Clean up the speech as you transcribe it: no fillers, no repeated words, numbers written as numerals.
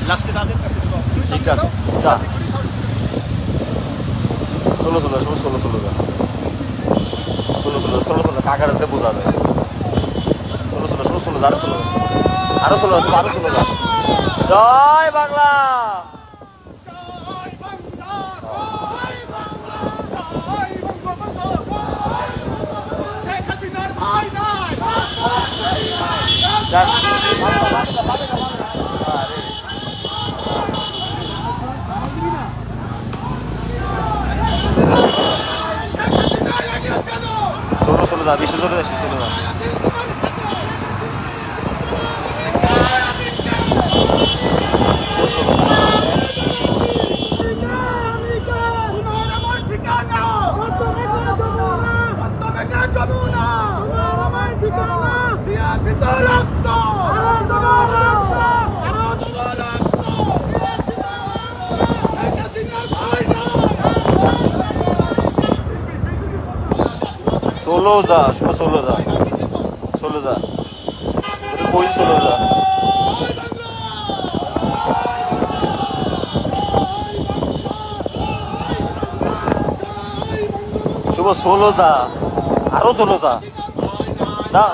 ঠিক আছে যা 16 16 16 16 যা 16 16 16 16 কাকারতে বোঝাবে 16 16 16 16 আরো 16 আরো 16 যা জয় বাংলা ষোলো ষোলো দা বিশ ধরে যাচ্ছি ষোলো দা ষোলো যা শুভ 16 যা 16 যা কই 16 যা শুভ 16 যা আরো 16 যা না